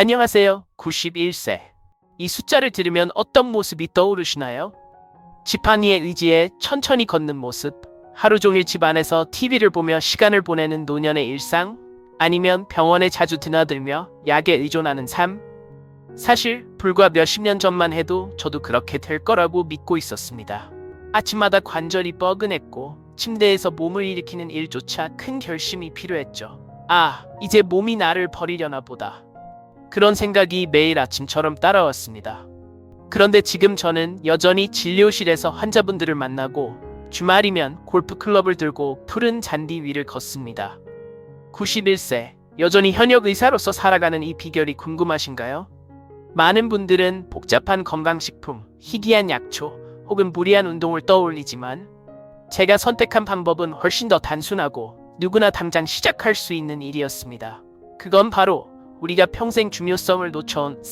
안녕하세요. 91세. 이 숫자를 들으면 어떤 모습이 떠오르시나요? 지팡이에 의지해 천천히 걷는 모습, 하루 종일 집 안에서 TV를 보며 시간을 보내는 노년의 일상, 아니면 병원에 자주 드나들며 약에 의존하는 삶? 사실 불과 몇십 년 전만 해도 저도 그렇게 될 거라고 믿고 있었습니다. 아침마다 관절이 뻐근했고 침대에서 몸을 일으키는 일조차 큰 결심이 필요했죠. 아, 이제 몸이 나를 버리려나 보다. 그런 생각이 매일 아침처럼 따라왔습니다. 그런데 지금 저는 여전히 진료실에서 환자분들을 만나고 주말이면 골프클럽을 들고 푸른 잔디 위를 걷습니다. 91세, 여전히 현역 의사로서 살아가는 이 비결이 궁금하신가요? 많은 분들은 복잡한 건강식품, 희귀한 약초, 혹은 무리한 운동을 떠올리지만 제가 선택한 방법은 훨씬 더 단순하고 누구나 당장 시작할 수 있는 일이었습니다. 그건 바로 우리가 평생 중요성을 놓쳐온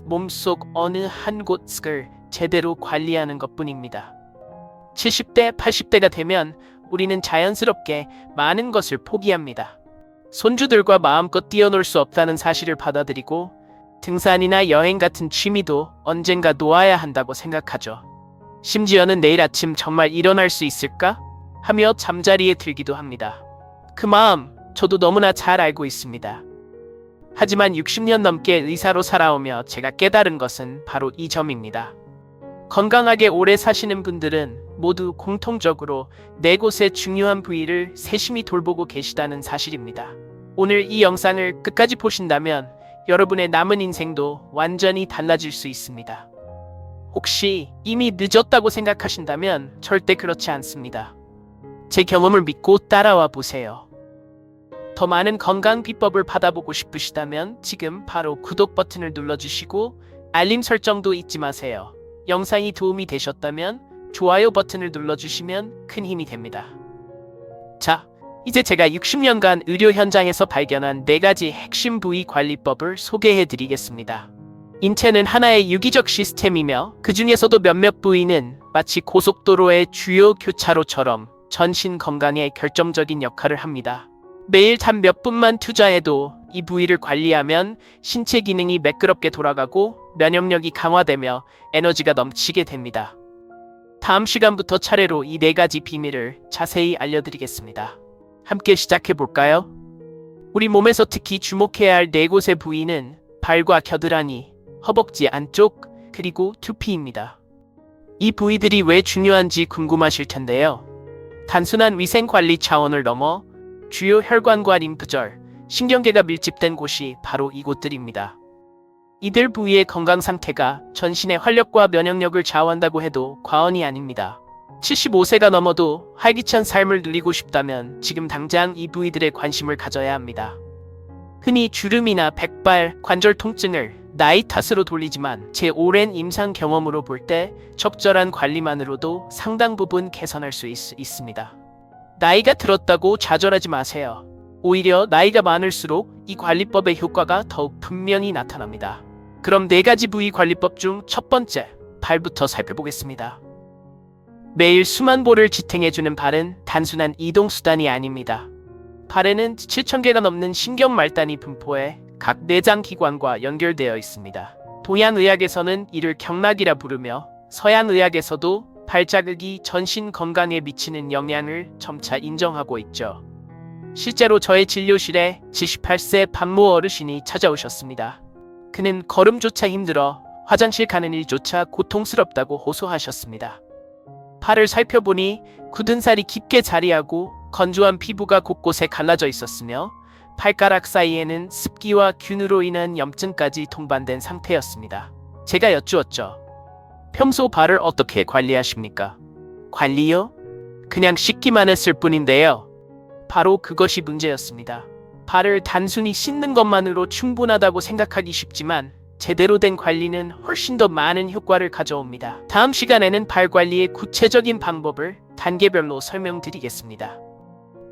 몸속 어느 한 곳을 제대로 관리하는 것뿐입니다. 70대, 80대가 되면 우리는 자연스럽게 많은 것을 포기합니다. 손주들과 마음껏 뛰어놀 수 없다는 사실을 받아들이고 등산이나 여행 같은 취미도 언젠가 놓아야 한다고 생각하죠. 심지어는 내일 아침 정말 일어날 수 있을까? 하며 잠자리에 들기도 합니다. 그 마음 저도 너무나 잘 알고 있습니다. 하지만 60년 넘게 의사로 살아오며 제가 깨달은 것은 바로 이 점입니다. 건강하게 오래 사시는 분들은 모두 공통적으로 네 곳의 중요한 부위를 세심히 돌보고 계시다는 사실입니다. 오늘 이 영상을 끝까지 보신다면 여러분의 남은 인생도 완전히 달라질 수 있습니다. 혹시 이미 늦었다고 생각하신다면 절대 그렇지 않습니다. 제 경험을 믿고 따라와 보세요. 더 많은 건강 비법을 받아보고 싶으시다면 지금 바로 구독 버튼을 눌러주시고 알림 설정도 잊지 마세요. 영상이 도움이 되셨다면 좋아요 버튼을 눌러주시면 큰 힘이 됩니다. 자, 이제 제가 60년간 의료 현장에서 발견한 4가지 핵심 부위 관리법을 소개해드리겠습니다. 인체는 하나의 유기적 시스템이며 그 중에서도 몇몇 부위는 마치 고속도로의 주요 교차로처럼 전신 건강에 결정적인 역할을 합니다. 매일 단 몇 분만 투자해도 이 부위를 관리하면 신체 기능이 매끄럽게 돌아가고 면역력이 강화되며 에너지가 넘치게 됩니다. 다음 시간부터 차례로 이 4가지 비밀을 자세히 알려드리겠습니다. 함께 시작해볼까요? 우리 몸에서 특히 주목해야 할 4곳의 부위는 발과 겨드랑이, 허벅지 안쪽, 그리고 두피입니다. 이 부위들이 왜 중요한지 궁금하실 텐데요. 단순한 위생관리 차원을 넘어 주요 혈관과 림프절, 신경계가 밀집된 곳이 바로 이곳들입니다. 이들 부위의 건강 상태가 전신의 활력과 면역력을 좌우한다고 해도 과언이 아닙니다. 75세가 넘어도 활기찬 삶을 누리고 싶다면 지금 당장 이 부위들에 관심을 가져야 합니다. 흔히 주름이나 백발, 관절 통증을 나이 탓으로 돌리지만 제 오랜 임상 경험으로 볼 때 적절한 관리만으로도 상당 부분 개선할 수 있습니다. 나이가 들었다고 좌절하지 마세요. 오히려 나이가 많을수록 이 관리법의 효과가 더욱 분명히 나타납니다. 그럼 4가지 부위 관리법 중 첫 번째, 발부터 살펴보겠습니다. 매일 수만 보를 지탱해주는 발은 단순한 이동수단이 아닙니다. 발에는 7,000개가 넘는 신경말단이 분포해 각 내장기관과 연결되어 있습니다. 동양의학에서는 이를 경락이라 부르며 서양의학에서도 발자국이 전신 건강에 미치는 영향을 점차 인정하고 있죠. 실제로 저의 진료실에 78세 반모 어르신이 찾아오셨습니다. 그는 걸음조차 힘들어 화장실 가는 일조차 고통스럽다고 호소하셨습니다. 발을 살펴보니 굳은 살이 깊게 자리하고 건조한 피부가 곳곳에 갈라져 있었으며 발가락 사이에는 습기와 균으로 인한 염증까지 동반된 상태였습니다. 제가 여쭈었죠. 평소 발을 어떻게 관리하십니까? 관리요? 그냥 씻기만 했을 뿐인데요. 바로 그것이 문제였습니다. 발을 단순히 씻는 것만으로 충분하다고 생각하기 쉽지만 제대로 된 관리는 훨씬 더 많은 효과를 가져옵니다. 다음 시간에는 발 관리의 구체적인 방법을 단계별로 설명드리겠습니다.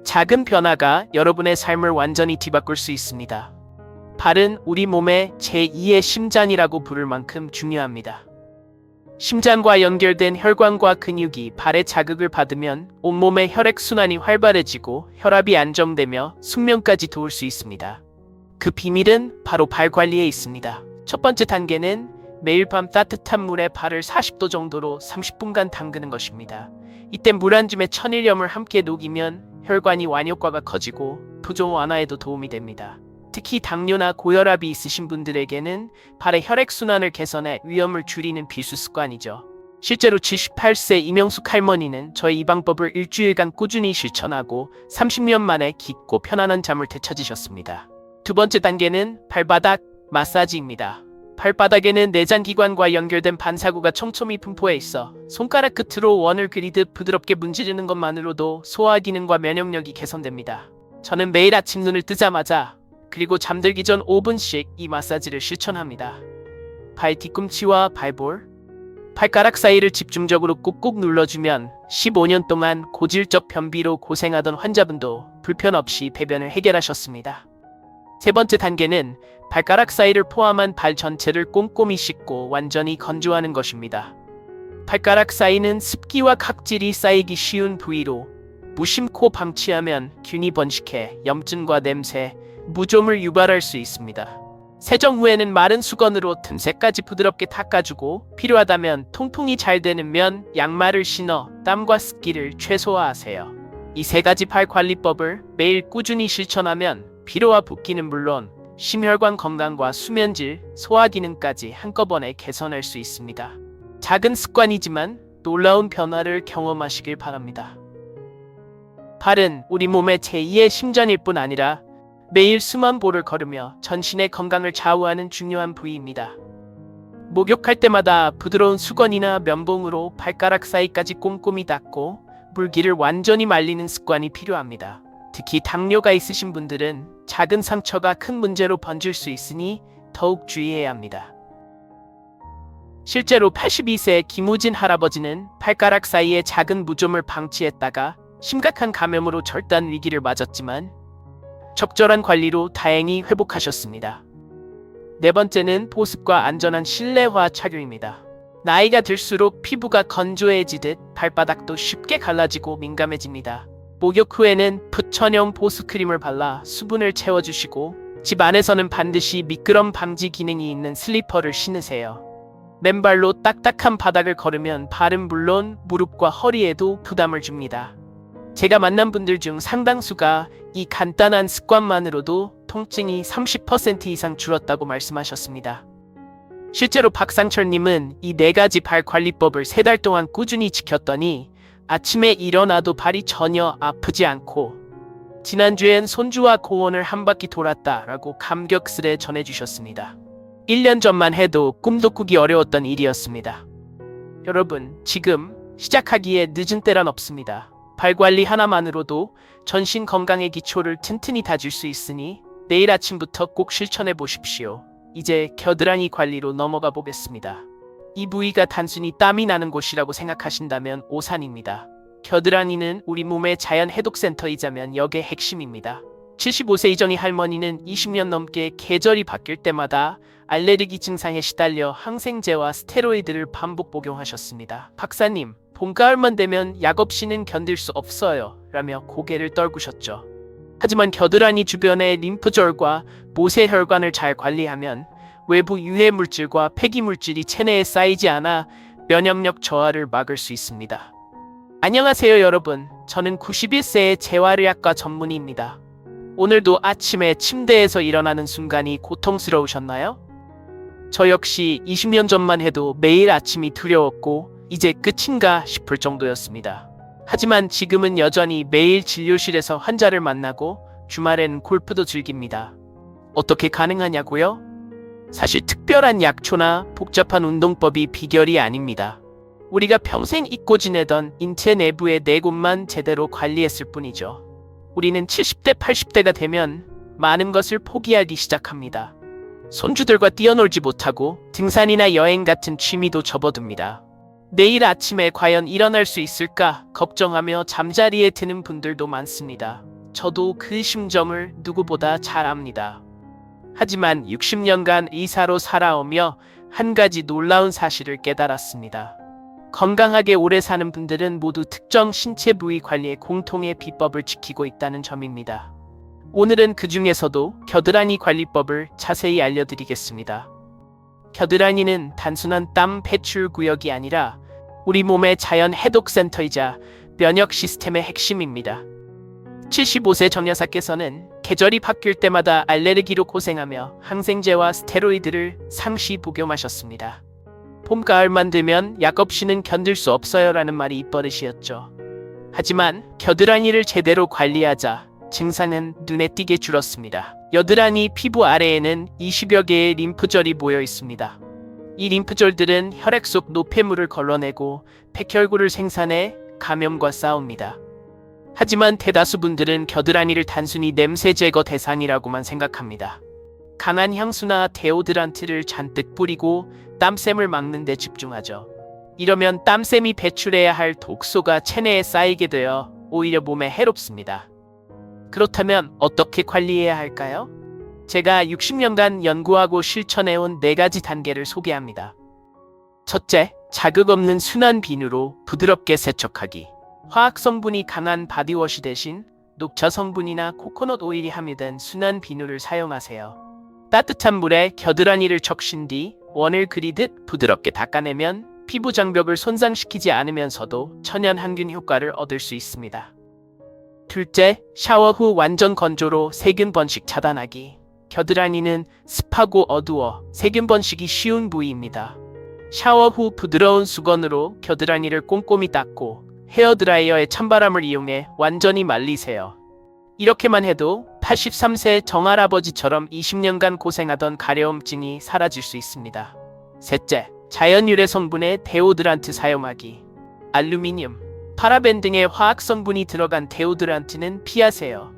작은 변화가 여러분의 삶을 완전히 뒤바꿀 수 있습니다. 발은 우리 몸의 제2의 심장이라고 부를 만큼 중요합니다. 심장과 연결된 혈관과 근육이 발에 자극을 받으면 온몸의 혈액순환이 활발해지고 혈압이 안정되며 숙면까지 도울 수 있습니다. 그 비밀은 바로 발 관리에 있습니다. 첫 번째 단계는 매일 밤 따뜻한 물에 발을 40도 정도로 30분간 담그는 것입니다. 이때 물 한 줌에 천일염을 함께 녹이면 혈관이 완효과가 커지고 부종 완화에도 도움이 됩니다. 특히 당뇨나 고혈압이 있으신 분들에게는 발의 혈액순환을 개선해 위험을 줄이는 필수 습관이죠. 실제로 78세 이명숙 할머니는 저의 이 방법을 일주일간 꾸준히 실천하고 30년 만에 깊고 편안한 잠을 되찾으셨습니다. 두 번째 단계는 발바닥 마사지입니다. 발바닥에는 내장기관과 연결된 반사구가 촘촘히 분포해 있어 손가락 끝으로 원을 그리듯 부드럽게 문지르는 것만으로도 소화 기능과 면역력이 개선됩니다. 저는 매일 아침 눈을 뜨자마자 그리고 잠들기 전 5분씩 이 마사지를 실천합니다. 발 뒤꿈치와 발볼, 발가락 사이를 집중적으로 꾹꾹 눌러주면 15년 동안 고질적 변비로 고생하던 환자분도 불편 없이 배변을 해결하셨습니다. 세 번째 단계는 발가락 사이를 포함한 발 전체를 꼼꼼히 씻고 완전히 건조하는 것입니다. 발가락 사이는 습기와 각질이 쌓이기 쉬운 부위로 무심코 방치하면 균이 번식해 염증과 냄새, 무좀을 유발할 수 있습니다. 세정 후에는 마른 수건으로 틈새까지 부드럽게 닦아주고 필요하다면 통풍이 잘 되는 면, 양말을 신어 땀과 습기를 최소화하세요. 이 세 가지 발 관리법을 매일 꾸준히 실천하면 피로와 붓기는 물론 심혈관 건강과 수면질, 소화 기능까지 한꺼번에 개선할 수 있습니다. 작은 습관이지만 놀라운 변화를 경험하시길 바랍니다. 발은 우리 몸의 제2의 심장일 뿐 아니라 매일 수만 보를 걸으며 전신의 건강을 좌우하는 중요한 부위입니다. 목욕할 때마다 부드러운 수건이나 면봉으로 발가락 사이까지 꼼꼼히 닦고 물기를 완전히 말리는 습관이 필요합니다. 특히 당뇨가 있으신 분들은 작은 상처가 큰 문제로 번질 수 있으니 더욱 주의해야 합니다. 실제로 82세 김우진 할아버지는 발가락 사이에 작은 무좀을 방치했다가 심각한 감염으로 절단 위기를 맞았지만 적절한 관리로 다행히 회복하셨습니다. 네 번째는 보습과 안전한 실내화 착용입니다. 나이가 들수록 피부가 건조해지듯 발바닥도 쉽게 갈라지고 민감해집니다. 목욕 후에는 풋천형 보습크림을 발라 수분을 채워주시고 집 안에서는 반드시 미끄럼 방지 기능이 있는 슬리퍼를 신으세요. 맨발로 딱딱한 바닥을 걸으면 발은 물론 무릎과 허리에도 부담을 줍니다. 제가 만난 분들 중 상당수가 이 간단한 습관만으로도 통증이 30% 이상 줄었다고 말씀하셨습니다. 실제로 박상철님은 이 4가지 발 관리법을 3달 동안 꾸준히 지켰더니 아침에 일어나도 발이 전혀 아프지 않고 지난주엔 손주와 공원을 한 바퀴 돌았다라고 감격스레 전해주셨습니다. 1년 전만 해도 꿈도 꾸기 어려웠던 일이었습니다. 여러분, 지금 시작하기에 늦은 때란 없습니다. 발 관리 하나만으로도 전신 건강의 기초를 튼튼히 다질 수 있으니 내일 아침부터 꼭 실천해 보십시오. 이제 겨드랑이 관리로 넘어가 보겠습니다. 이 부위가 단순히 땀이 나는 곳이라고 생각하신다면 오산입니다. 겨드랑이는 우리 몸의 자연 해독센터이자면 역의 핵심입니다. 75세 이정희 할머니는 20년 넘게 계절이 바뀔 때마다 알레르기 증상에 시달려 항생제와 스테로이드를 반복 복용하셨습니다. 박사님, 봄, 가을만 되면 약 없이는 견딜 수 없어요 라며 고개를 떨구셨죠. 하지만 겨드랑이 주변의 림프절과 모세혈관을 잘 관리하면 외부 유해 물질과 폐기 물질이 체내에 쌓이지 않아 면역력 저하를 막을 수 있습니다. 안녕하세요 여러분, 저는 91세의 재활의학과 전문의입니다. 오늘도 아침에 침대에서 일어나는 순간이 고통스러우셨나요? 저 역시 20년 전만 해도 매일 아침이 두려웠고 이제 끝인가 싶을 정도였습니다. 하지만 지금은 여전히 매일 진료실에서 환자를 만나고 주말엔 골프도 즐깁니다. 어떻게 가능하냐고요? 사실 특별한 약초나 복잡한 운동법이 비결이 아닙니다. 우리가 평생 잊고 지내던 인체 내부의 4곳만 제대로 관리했을 뿐이죠. 우리는 70대, 80대가 되면 많은 것을 포기하기 시작합니다. 손주들과 뛰어놀지 못하고 등산이나 여행 같은 취미도 접어듭니다. 내일 아침에 과연 일어날 수 있을까 걱정하며 잠자리에 드는 분들도 많습니다. 저도 그 심정을 누구보다 잘 압니다. 하지만 60년간 의사로 살아오며 한 가지 놀라운 사실을 깨달았습니다. 건강하게 오래 사는 분들은 모두 특정 신체 부위 관리의 공통의 비법을 지키고 있다는 점입니다. 오늘은 그 중에서도 겨드랑이 관리법을 자세히 알려드리겠습니다. 겨드랑이는 단순한 땀 배출 구역이 아니라 우리 몸의 자연 해독센터이자 면역 시스템의 핵심입니다. 75세 정여사께서는 계절이 바뀔 때마다 알레르기로 고생하며 항생제와 스테로이드를 상시 복용하셨습니다. 봄, 가을만 되면 약 없이는 견딜 수 없어요라는 말이 입버릇이었죠. 하지만 겨드랑이를 제대로 관리하자 증상은 눈에 띄게 줄었습니다. 겨드랑이 피부 아래에는 20여 개의 림프절이 모여 있습니다. 이 림프절들은 혈액 속 노폐물을 걸러내고 백혈구를 생산해 감염과 싸웁니다. 하지만 대다수 분들은 겨드랑이를 단순히 냄새 제거 대상이라고만 생각합니다. 강한 향수나 데오드란트를 잔뜩 뿌리고 땀샘을 막는 데 집중하죠. 이러면 땀샘이 배출해야 할 독소가 체내에 쌓이게 되어 오히려 몸에 해롭습니다. 그렇다면 어떻게 관리해야 할까요? 제가 60년간 연구하고 실천해온 4가지 단계를 소개합니다. 첫째, 자극 없는 순한 비누로 부드럽게 세척하기. 화학 성분이 강한 바디워시 대신 녹차 성분이나 코코넛 오일이 함유된 순한 비누를 사용하세요. 따뜻한 물에 겨드랑이를 적신 뒤 원을 그리듯 부드럽게 닦아내면 피부 장벽을 손상시키지 않으면서도 천연 항균 효과를 얻을 수 있습니다. 둘째, 샤워 후 완전 건조로 세균 번식 차단하기. 겨드랑이는 습하고 어두워 세균 번식이 쉬운 부위입니다. 샤워 후 부드러운 수건으로 겨드랑이를 꼼꼼히 닦고 헤어드라이어의 찬바람을 이용해 완전히 말리세요. 이렇게만 해도 83세 정할아버지처럼 20년간 고생하던 가려움증이 사라질 수 있습니다. 셋째, 자연 유래 성분의 데오드란트 사용하기. 알루미늄, 파라벤 등의 화학 성분이 들어간 데오드란트는 피하세요.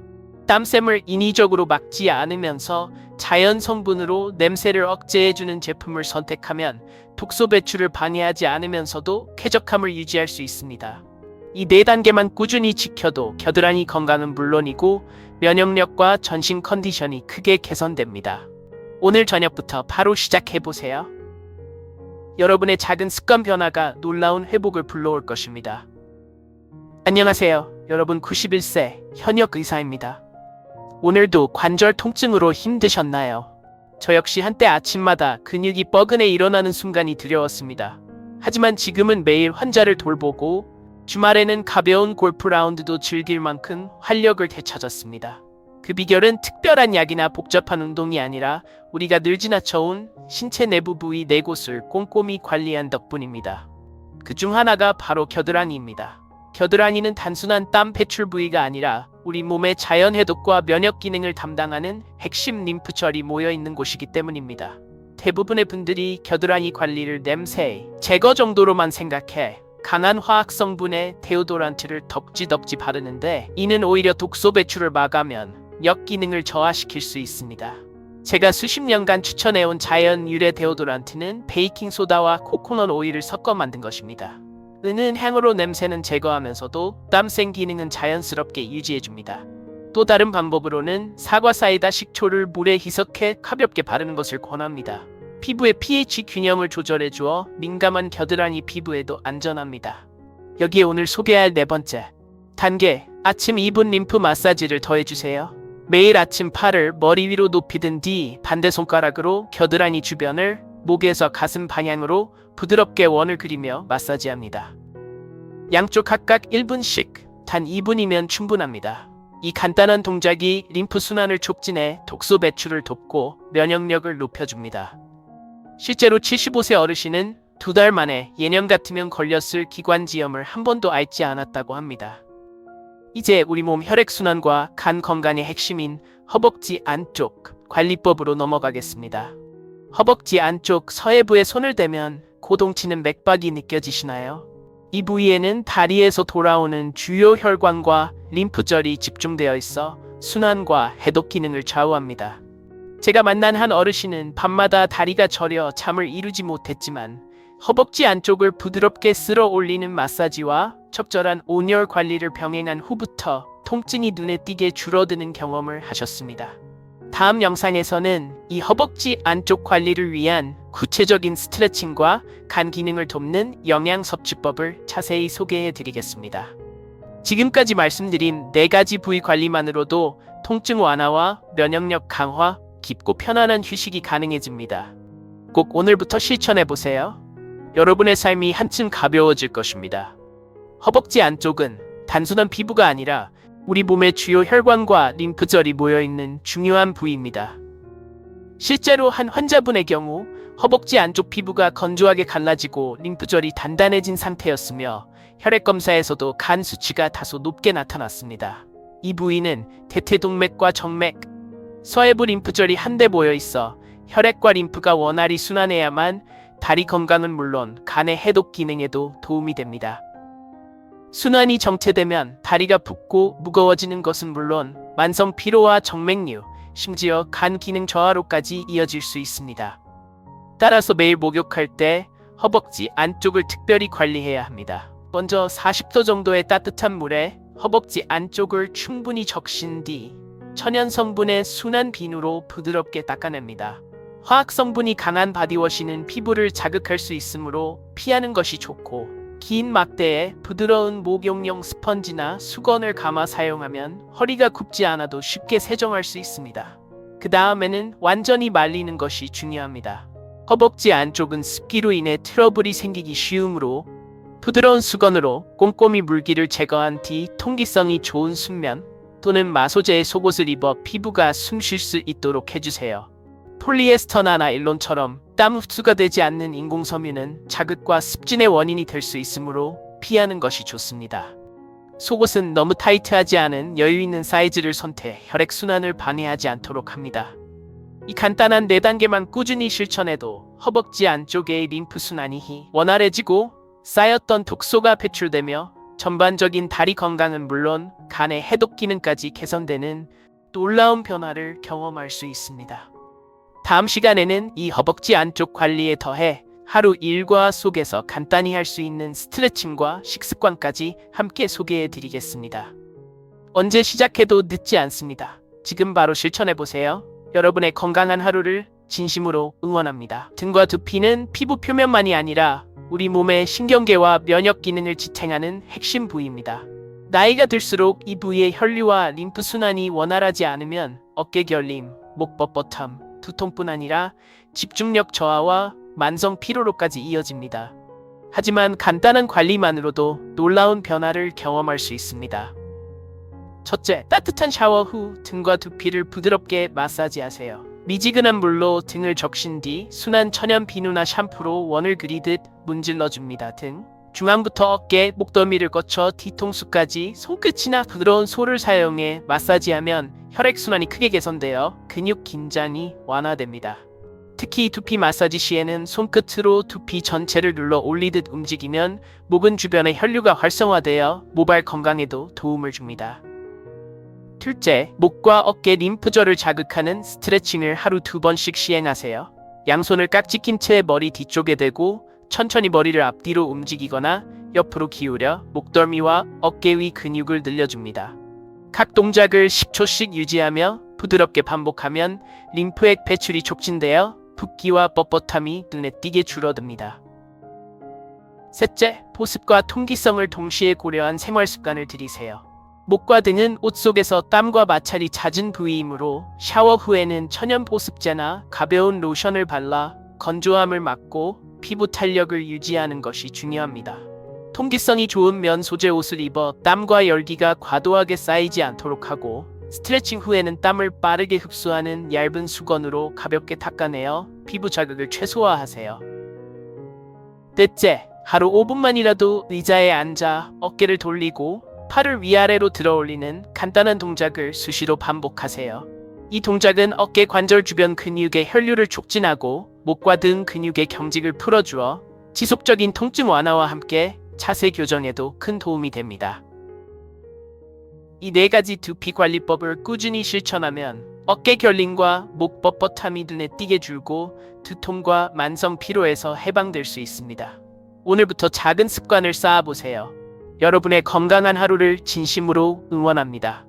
땀샘을 인위적으로 막지 않으면서 자연 성분으로 냄새를 억제해주는 제품을 선택하면 독소 배출을 방해하지 않으면서도 쾌적함을 유지할 수 있습니다. 이 4단계만 꾸준히 지켜도 겨드랑이 건강은 물론이고 면역력과 전신 컨디션이 크게 개선됩니다. 오늘 저녁부터 바로 시작해보세요. 여러분의 작은 습관 변화가 놀라운 회복을 불러올 것입니다. 안녕하세요. 여러분, 91세 현역 의사입니다. 오늘도 관절 통증으로 힘드셨나요? 저 역시 한때 아침마다 근육이 뻐근해 일어나는 순간이 두려웠습니다. 하지만 지금은 매일 환자를 돌보고 주말에는 가벼운 골프 라운드도 즐길 만큼 활력을 되찾았습니다. 그 비결은 특별한 약이나 복잡한 운동이 아니라 우리가 늘 지나쳐온 신체 내부 부위 4곳을 꼼꼼히 관리한 덕분입니다. 그중 하나가 바로 겨드랑이입니다. 겨드랑이는 단순한 땀 배출 부위가 아니라 우리 몸의 자연 해독과 면역 기능을 담당하는 핵심 림프절이 모여 있는 곳이기 때문입니다. 대부분의 분들이 겨드랑이 관리를 냄새 제거 정도로만 생각해 강한 화학 성분의 데오도란트를 덕지덕지 바르는데 이는 오히려 독소 배출을 막으면 역 기능을 저하시킬 수 있습니다. 제가 수십 년간 추천해온 자연 유래 데오도란트는 베이킹소다와 코코넛 오일을 섞어 만든 것입니다. 은은 향으로 냄새는 제거하면서도 땀샘 기능은 자연스럽게 유지해줍니다. 또 다른 방법으로는 사과 사이다 식초를 물에 희석해 가볍게 바르는 것을 권합니다. 피부의 pH 균형을 조절해주어 민감한 겨드랑이 피부에도 안전합니다. 여기에 오늘 소개할 4번째 단계, 아침 2분 림프 마사지를 더해주세요. 매일 아침 팔을 머리 위로 높이 든 뒤 반대 손가락으로 겨드랑이 주변을 목에서 가슴 방향으로 부드럽게 원을 그리며 마사지합니다. 양쪽 각각 1분씩, 단 2분이면 충분합니다. 이 간단한 동작이 림프 순환을 촉진해 독소 배출을 돕고 면역력을 높여줍니다. 실제로 75세 어르신은 2달 만에 예년 같으면 걸렸을 기관지염을 한 번도 앓지 않았다고 합니다. 이제 우리 몸 혈액순환과 간 건강의 핵심인 허벅지 안쪽 관리법으로 넘어가겠습니다. 허벅지 안쪽 서해부에 손을 대면 고동치는 맥박이 느껴지시나요? 이 부위에는 다리에서 돌아오는 주요 혈관과 림프절이 집중되어 있어 순환과 해독 기능을 좌우합니다. 제가 만난 한 어르신은 밤마다 다리가 저려 잠을 이루지 못했지만 허벅지 안쪽을 부드럽게 쓸어 올리는 마사지와 적절한 온열 관리를 병행한 후부터 통증이 눈에 띄게 줄어드는 경험을 하셨습니다. 다음 영상에서는 이 허벅지 안쪽 관리를 위한 구체적인 스트레칭과 간 기능을 돕는 영양 섭취법을 자세히 소개해 드리겠습니다. 지금까지 말씀드린 4가지 부위 관리만으로도 통증 완화와 면역력 강화, 깊고 편안한 휴식이 가능해집니다. 꼭 오늘부터 실천해보세요. 여러분의 삶이 한층 가벼워질 것입니다. 허벅지 안쪽은 단순한 피부가 아니라 우리 몸의 주요 혈관과 림프절이 모여있는 중요한 부위입니다. 실제로 한 환자분의 경우 허벅지 안쪽 피부가 건조하게 갈라지고 림프절이 단단해진 상태였으며 혈액 검사에서도 간 수치가 다소 높게 나타났습니다. 이 부위는 대퇴동맥과 정맥, 서해부 림프절이 한데 모여 있어 혈액과 림프가 원활히 순환해야만 다리 건강은 물론 간의 해독 기능에도 도움이 됩니다. 순환이 정체되면 다리가 붓고 무거워지는 것은 물론 만성 피로와 정맥류, 심지어 간 기능 저하로까지 이어질 수 있습니다. 따라서 매일 목욕할 때 허벅지 안쪽을 특별히 관리해야 합니다. 먼저 40도 정도의 따뜻한 물에 허벅지 안쪽을 충분히 적신 뒤 천연 성분의 순한 비누로 부드럽게 닦아냅니다. 화학 성분이 강한 바디워시는 피부를 자극할 수 있으므로 피하는 것이 좋고, 긴 막대에 부드러운 목욕용 스펀지나 수건을 감아 사용하면 허리가 굽지 않아도 쉽게 세정할 수 있습니다. 그 다음에는 완전히 말리는 것이 중요합니다. 허벅지 안쪽은 습기로 인해 트러블이 생기기 쉬우므로 부드러운 수건으로 꼼꼼히 물기를 제거한 뒤 통기성이 좋은 순면 또는 마소제의 속옷을 입어 피부가 숨 쉴 수 있도록 해주세요. 폴리에스터나 나일론처럼 땀 흡수가 되지 않는 인공섬유는 자극과 습진의 원인이 될 수 있으므로 피하는 것이 좋습니다. 속옷은 너무 타이트하지 않은 여유 있는 사이즈를 선택해 혈액순환을 방해하지 않도록 합니다. 이 간단한 4단계만 꾸준히 실천해도 허벅지 안쪽의 림프순환이 원활해지고 쌓였던 독소가 배출되며 전반적인 다리 건강은 물론 간의 해독 기능까지 개선되는 놀라운 변화를 경험할 수 있습니다. 다음 시간에는 이 허벅지 안쪽 관리에 더해 하루 일과 속에서 간단히 할 수 있는 스트레칭과 식습관까지 함께 소개해 드리겠습니다. 언제 시작해도 늦지 않습니다. 지금 바로 실천해보세요. 여러분의 건강한 하루를 진심으로 응원합니다. 등과 두피는 피부 표면만이 아니라 우리 몸의 신경계와 면역 기능을 지탱하는 핵심 부위입니다. 나이가 들수록 이 부위의 혈류와 림프 순환이 원활하지 않으면 어깨 결림, 목 뻣뻣함, 두통뿐 아니라 집중력 저하와 만성 피로로까지 이어집니다. 하지만 간단한 관리만으로도 놀라운 변화를 경험할 수 있습니다. 첫째, 따뜻한 샤워 후 등과 두피를 부드럽게 마사지하세요. 미지근한 물로 등을 적신 뒤 순한 천연 비누나 샴푸로 원을 그리듯 문질러줍니다. 등 중앙부터 어깨, 목덜미를 거쳐 뒤통수까지 손끝이나 부드러운 솔을 사용해 마사지하면 혈액순환이 크게 개선되어 근육 긴장이 완화됩니다. 특히 두피 마사지 시에는 손끝으로 두피 전체를 눌러 올리듯 움직이면 모근 주변의 혈류가 활성화되어 모발 건강에도 도움을 줍니다. 둘째, 목과 어깨 림프절을 자극하는 스트레칭을 하루 2번씩 시행하세요. 양손을 깍지 낀 채 머리 뒤쪽에 대고 천천히 머리를 앞뒤로 움직이거나 옆으로 기울여 목덜미와 어깨 위 근육을 늘려줍니다. 각 동작을 10초씩 유지하며 부드럽게 반복하면 림프액 배출이 촉진되어 붓기와 뻣뻣함이 눈에 띄게 줄어듭니다. 셋째, 보습과 통기성을 동시에 고려한 생활 습관을 들이세요. 목과 등은 옷 속에서 땀과 마찰이 잦은 부위이므로 샤워 후에는 천연 보습제나 가벼운 로션을 발라 건조함을 막고 피부 탄력을 유지하는 것이 중요합니다. 통기성이 좋은 면 소재 옷을 입어 땀과 열기가 과도하게 쌓이지 않도록 하고, 스트레칭 후에는 땀을 빠르게 흡수하는 얇은 수건으로 가볍게 닦아내어 피부 자극을 최소화하세요. 넷째, 하루 5분만이라도 의자에 앉아 어깨를 돌리고 팔을 위아래로 들어 올리는 간단한 동작을 수시로 반복하세요. 이 동작은 어깨 관절 주변 근육의 혈류를 촉진하고 목과 등 근육의 경직을 풀어주어 지속적인 통증 완화와 함께 자세 교정에도 큰 도움이 됩니다. 이 4가지 두피 관리법을 꾸준히 실천하면 어깨 결림과 목 뻣뻣함이 눈에 띄게 줄고 두통과 만성 피로에서 해방될 수 있습니다. 오늘부터 작은 습관을 쌓아보세요. 여러분의 건강한 하루를 진심으로 응원합니다.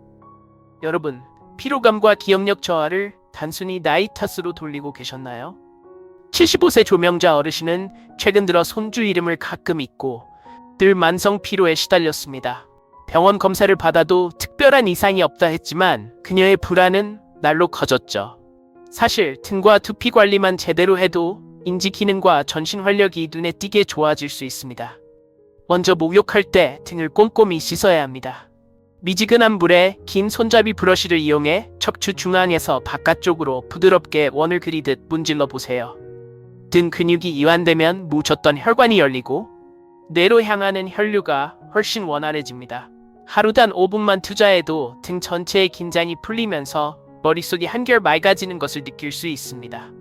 여러분, 피로감과 기억력 저하를 단순히 나이 탓으로 돌리고 계셨나요? 75세 조명자 어르신은 최근 들어 손주 이름을 가끔 잊고 늘 만성 피로에 시달렸습니다. 병원 검사를 받아도 특별한 이상이 없다 했지만 그녀의 불안은 날로 커졌죠. 사실 등과 두피 관리만 제대로 해도 인지 기능과 전신 활력이 눈에 띄게 좋아질 수 있습니다. 먼저 목욕할 때 등을 꼼꼼히 씻어야 합니다. 미지근한 물에 긴 손잡이 브러쉬를 이용해 척추 중앙에서 바깥쪽으로 부드럽게 원을 그리듯 문질러 보세요. 등 근육이 이완되면 묻혔던 혈관이 열리고 뇌로 향하는 혈류가 훨씬 원활해집니다. 하루 단 5분만 투자해도 등 전체의 긴장이 풀리면서 머릿속이 한결 맑아지는 것을 느낄 수 있습니다.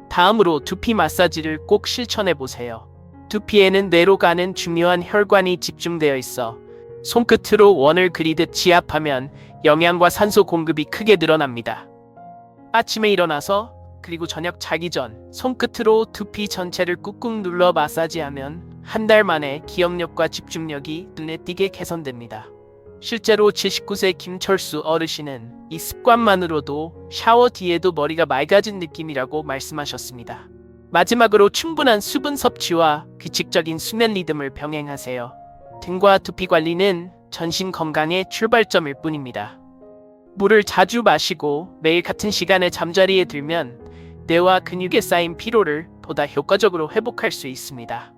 다음으로 두피 마사지를 꼭 실천해 보세요. 두피에는 뇌로 가는 중요한 혈관이 집중되어 있어 손끝으로 원을 그리듯 지압하면 영양과 산소 공급이 크게 늘어납니다. 아침에 일어나서 그리고 저녁 자기 전 손끝으로 두피 전체를 꾹꾹 눌러 마사지하면 한 달 만에 기억력과 집중력이 눈에 띄게 개선됩니다. 실제로 79세 김철수 어르신은 이 습관만으로도 샤워 뒤에도 머리가 맑아진 느낌이라고 말씀하셨습니다. 마지막으로 충분한 수분 섭취와 규칙적인 수면 리듬을 병행하세요. 등과 두피 관리는 전신 건강의 출발점일 뿐입니다. 물을 자주 마시고 매일 같은 시간에 잠자리에 들면 뇌와 근육에 쌓인 피로를 보다 효과적으로 회복할 수 있습니다.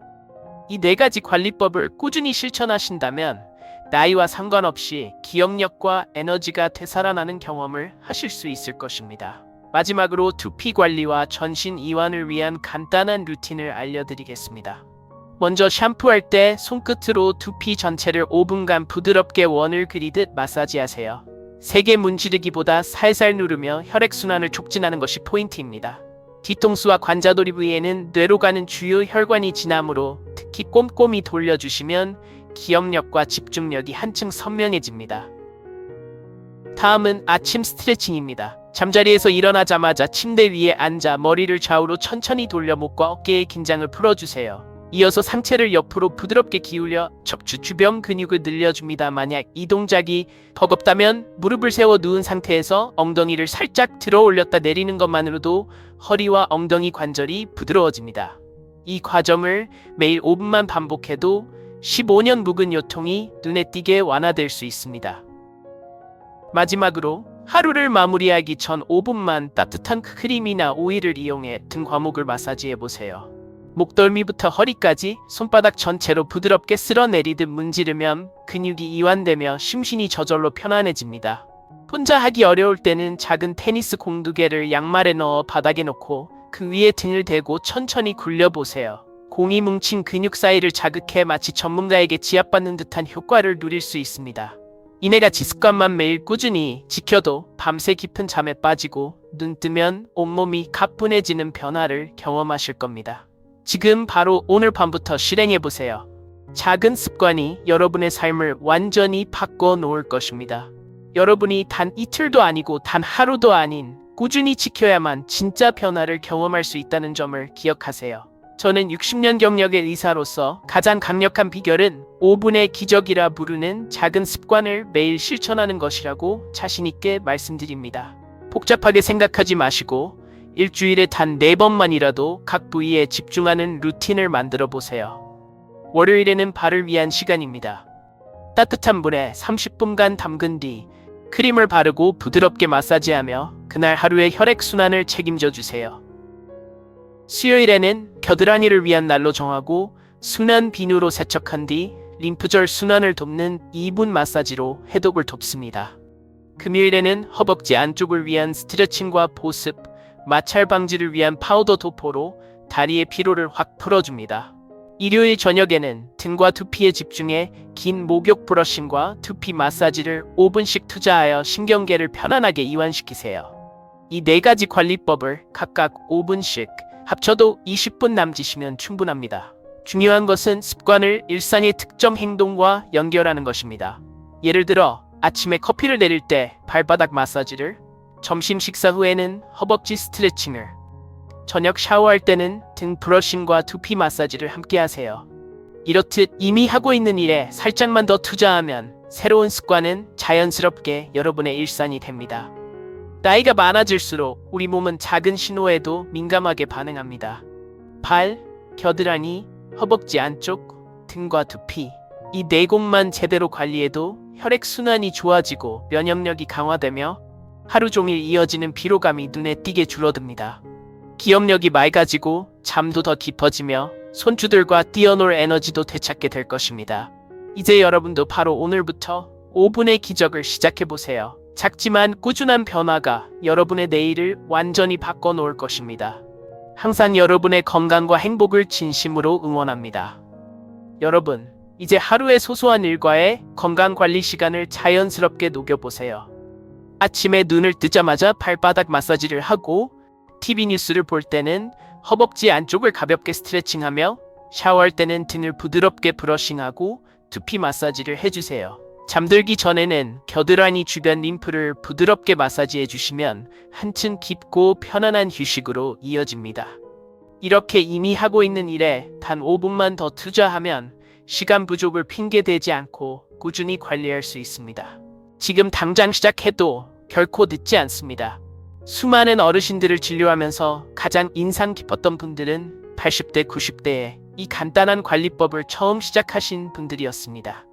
이 4가지 관리법을 꾸준히 실천하신다면 나이와 상관없이 기억력과 에너지가 되살아나는 경험을 하실 수 있을 것입니다. 마지막으로 두피 관리와 전신 이완을 위한 간단한 루틴을 알려드리겠습니다. 먼저 샴푸할 때 손끝으로 두피 전체를 5분간 부드럽게 원을 그리듯 마사지하세요. 세게 문지르기보다 살살 누르며 혈액순환을 촉진하는 것이 포인트입니다. 뒤통수와 관자놀이 부위에는 뇌로 가는 주요 혈관이 지나므로 특히 꼼꼼히 돌려주시면 기억력과 집중력이 한층 선명해집니다. 다음은 아침 스트레칭입니다. 잠자리에서 일어나자마자 침대 위에 앉아 머리를 좌우로 천천히 돌려 목과 어깨의 긴장을 풀어주세요. 이어서 상체를 옆으로 부드럽게 기울여 척추 주변 근육을 늘려줍니다. 만약 이 동작이 버겁다면 무릎을 세워 누운 상태에서 엉덩이를 살짝 들어 올렸다 내리는 것만으로도 허리와 엉덩이 관절이 부드러워집니다. 이 과정을 매일 5분만 반복해도 15년 묵은 요통이 눈에 띄게 완화될 수 있습니다. 마지막으로 하루를 마무리하기 전 5분만 따뜻한 크림이나 오일을 이용해 등 과목을 마사지해보세요. 목덜미부터 허리까지 손바닥 전체로 부드럽게 쓸어내리듯 문지르면 근육이 이완되며 심신이 저절로 편안해집니다. 혼자 하기 어려울 때는 작은 테니스 공 2개를 양말에 넣어 바닥에 놓고 그 위에 등을 대고 천천히 굴려보세요. 공이 뭉친 근육 사이를 자극해 마치 전문가에게 지압받는 듯한 효과를 누릴 수 있습니다. 이 4가지 습관만 매일 꾸준히 지켜도 밤새 깊은 잠에 빠지고 눈 뜨면 온몸이 가뿐해지는 변화를 경험하실 겁니다. 지금 바로 오늘 밤부터 실행해보세요. 작은 습관이 여러분의 삶을 완전히 바꿔 놓을 것입니다. 여러분이 단 이틀도 아니고 단 하루도 아닌 꾸준히 지켜야만 진짜 변화를 경험할 수 있다는 점을 기억하세요. 저는 60년 경력의 의사로서 가장 강력한 비결은 5분의 기적이라 부르는 작은 습관을 매일 실천하는 것이라고 자신있게 말씀드립니다. 복잡하게 생각하지 마시고 일주일에 단 4번만이라도 각 부위에 집중하는 루틴을 만들어 보세요. 월요일에는 발을 위한 시간입니다. 따뜻한 물에 30분간 담근 뒤 크림을 바르고 부드럽게 마사지하며 그날 하루의 혈액순환을 책임져 주세요. 수요일에는 겨드랑이를 위한 날로 정하고 순한 비누로 세척한 뒤 림프절 순환을 돕는 2분 마사지로 해독을 돕습니다. 금요일에는 허벅지 안쪽을 위한 스트레칭과 보습, 마찰 방지를 위한 파우더 도포로 다리의 피로를 확 풀어줍니다. 일요일 저녁에는 등과 두피에 집중해 긴 목욕 브러싱과 두피 마사지를 5분씩 투자하여 신경계를 편안하게 이완시키세요. 이 4가지 관리법을 각각 5분씩 합쳐도 20분 남기시면 충분합니다. 중요한 것은 습관을 일상의 특정 행동과 연결하는 것입니다. 예를 들어 아침에 커피를 내릴 때 발바닥 마사지를, 점심 식사 후에는 허벅지 스트레칭을, 저녁 샤워할 때는 등 브러싱과 두피 마사지를 함께 하세요. 이렇듯 이미 하고 있는 일에 살짝만 더 투자하면 새로운 습관은 자연스럽게 여러분의 일상이 됩니다. 나이가 많아질수록 우리 몸은 작은 신호에도 민감하게 반응합니다. 발, 겨드랑이, 허벅지 안쪽, 등과 두피. 이 내공만 제대로 관리해도 혈액순환이 좋아지고 면역력이 강화되며 하루 종일 이어지는 피로감이 눈에 띄게 줄어듭니다. 기억력이 맑아지고 잠도 더 깊어지며 손주들과 뛰어놀 에너지도 되찾게 될 것입니다. 이제 여러분도 바로 오늘부터 5분의 기적을 시작해보세요. 작지만 꾸준한 변화가 여러분의 내일을 완전히 바꿔놓을 것입니다. 항상 여러분의 건강과 행복을 진심으로 응원합니다. 여러분, 이제 하루의 소소한 일과에 건강관리 시간을 자연스럽게 녹여보세요. 아침에 눈을 뜨자마자 발바닥 마사지를 하고 TV 뉴스를 볼 때는 허벅지 안쪽을 가볍게 스트레칭하며 샤워할 때는 등을 부드럽게 브러싱하고 두피 마사지를 해주세요. 잠들기 전에는 겨드랑이 주변 림프를 부드럽게 마사지해 주시면 한층 깊고 편안한 휴식으로 이어집니다. 이렇게 이미 하고 있는 일에 단 5분만 더 투자하면 시간 부족을 핑계대지 않고 꾸준히 관리할 수 있습니다. 지금 당장 시작해도 결코 늦지 않습니다. 수많은 어르신들을 진료하면서 가장 인상 깊었던 분들은 80대, 90대에 이 간단한 관리법을 처음 시작하신 분들이었습니다.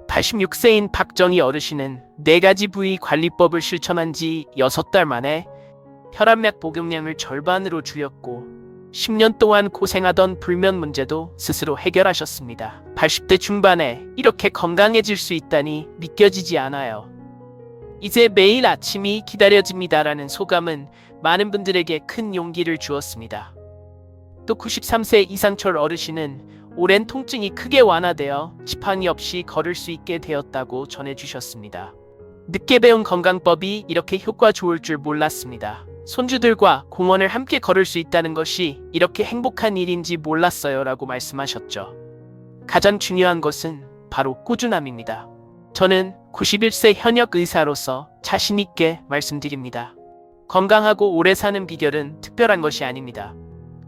86세인 박정희 어르신은 4가지 부위 관리법을 실천한 지 6달 만에 혈압약 복용량을 절반으로 줄였고 10년 동안 고생하던 불면 문제도 스스로 해결하셨습니다. 80대 중반에 이렇게 건강해질 수 있다니 믿겨지지 않아요. 이제 매일 아침이 기다려집니다라는 소감은 많은 분들에게 큰 용기를 주었습니다. 또 93세 이상철 어르신은 오랜 통증이 크게 완화되어 지팡이 없이 걸을 수 있게 되었다고 전해주셨습니다. 늦게 배운 건강법이 이렇게 효과 좋을 줄 몰랐습니다. 손주들과 공원을 함께 걸을 수 있다는 것이 이렇게 행복한 일인지 몰랐어요 라고 말씀하셨죠. 가장 중요한 것은 바로 꾸준함입니다. 저는 91세 현역 의사로서 자신 있게 말씀드립니다. 건강하고 오래 사는 비결은 특별한 것이 아닙니다.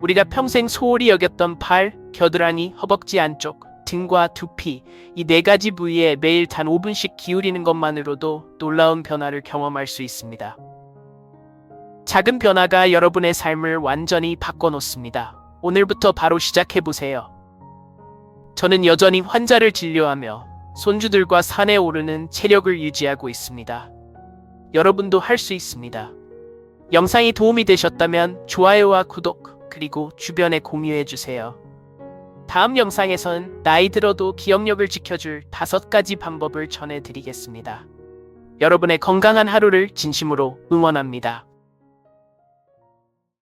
우리가 평생 소홀히 여겼던 팔, 겨드랑이, 허벅지 안쪽, 등과 두피, 이 4가지 부위에 매일 단 5분씩 기울이는 것만으로도 놀라운 변화를 경험할 수 있습니다. 작은 변화가 여러분의 삶을 완전히 바꿔놓습니다. 오늘부터 바로 시작해보세요. 저는 여전히 환자를 진료하며 손주들과 산에 오르는 체력을 유지하고 있습니다. 여러분도 할 수 있습니다. 영상이 도움이 되셨다면 좋아요와 구독, 그리고 주변에 공유해주세요. 다음 영상에선 나이 들어도 기억력을 지켜줄 5가지 방법을 전해드리겠습니다. 여러분의 건강한 하루를 진심으로 응원합니다.